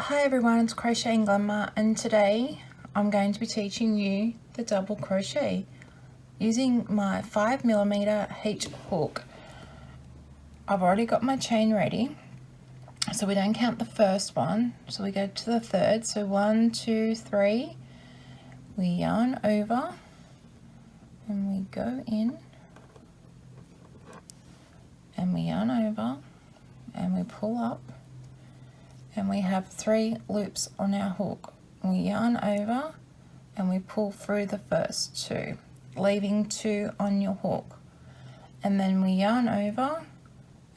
Hi everyone, it's Crocheting Glamour, and today I'm going to be teaching you the double crochet using my 5mm H hook. I've already got my chain ready, so we don't count the first one, so we go to the third. So 1, 2, 3, we yarn over and we go in and we yarn over and we pull up. And we have 3 loops on our hook. We yarn over and we pull through the first 2, leaving 2 on your hook. And then we yarn over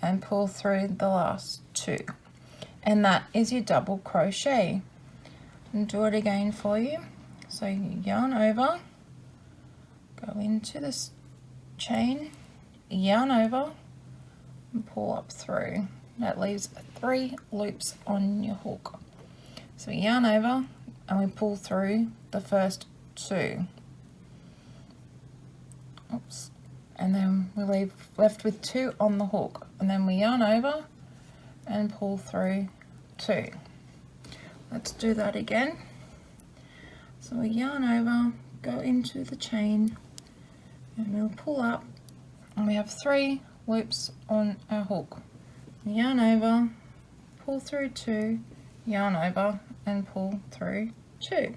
and pull through the last 2. And that is your double crochet. And do it again for you. So you yarn over, go into this chain, yarn over and pull up through. That leaves 3 loops on your hook. So we yarn over and we pull through the first 2. Oops. And then we leave left with 2 on the hook. And then we yarn over and pull through 2. Let's do that again. So we yarn over, go into the chain, and we'll pull up, and we have 3 loops on our hook. Yarn over, pull through 2, yarn over and pull through 2.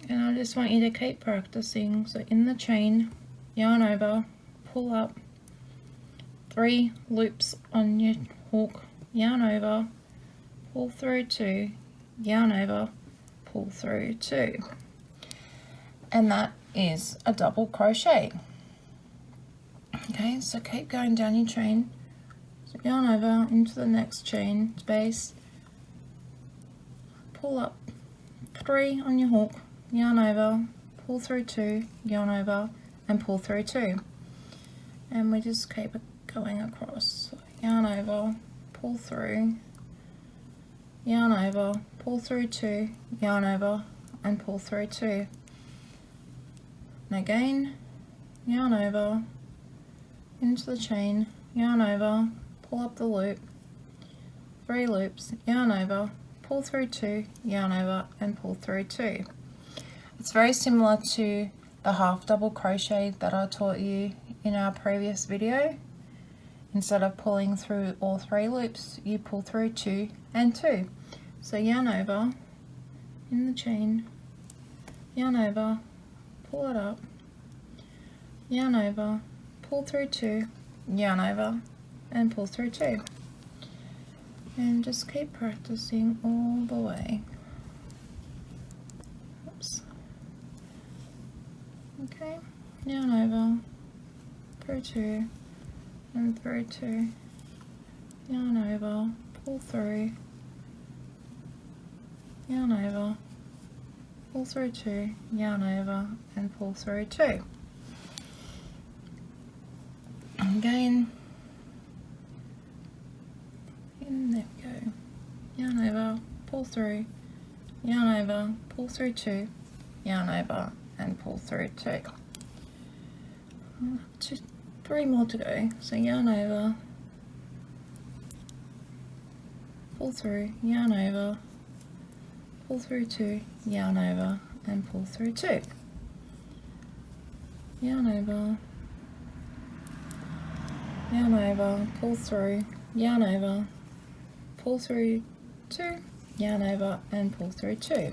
And I just want you to keep practicing. So in the chain, yarn over, pull up, 3 loops on your hook, yarn over, pull through 2, yarn over, pull through 2. And that is a double crochet. Okay, so keep going down your chain. So yarn over into the next chain space, pull up 3 on your hook, yarn over, pull through 2, yarn over and pull through 2. And we just keep it going across. So yarn over, pull through, yarn over, pull through 2, yarn over and pull through 2. And again, yarn over into the chain, yarn over, pull up the loop, 3 loops, yarn over, pull through 2, yarn over and pull through 2. It's very similar to the half double crochet that I taught you in our previous video. Instead of pulling through all 3 loops, you pull through 2 and 2. So yarn over in the chain, yarn over, pull it up, yarn over, pull through 2, yarn over and pull through 2. And just keep practicing all the way. Oops. Okay, yarn over, through 2 and through 2, yarn over, pull through, yarn over, pull through 2, yarn over and pull through 2. Again, and there we go, yarn over, pull through, yarn over, pull through 2, yarn over and pull through 2. 3 more to go. So yarn over, pull through, yarn over, pull through 2, yarn over and pull through 2. Yarn over, yarn over, pull through, yarn over, pull through 2, yarn over and pull through 2.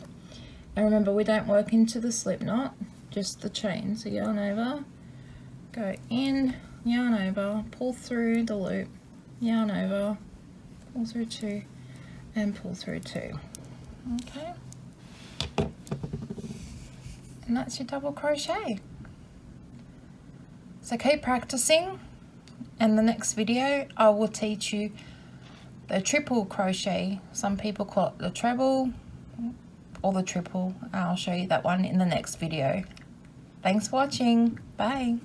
And remember, we don't work into the slip knot, just the chain. So yarn over, go in, yarn over, pull through the loop, yarn over, pull through 2 and pull through 2. Okay, and that's your double crochet. So keep practicing, and the next video I will teach you the triple crochet. Some people call it the treble or the triple. I'll show you that one in the next video. Thanks for watching. Bye.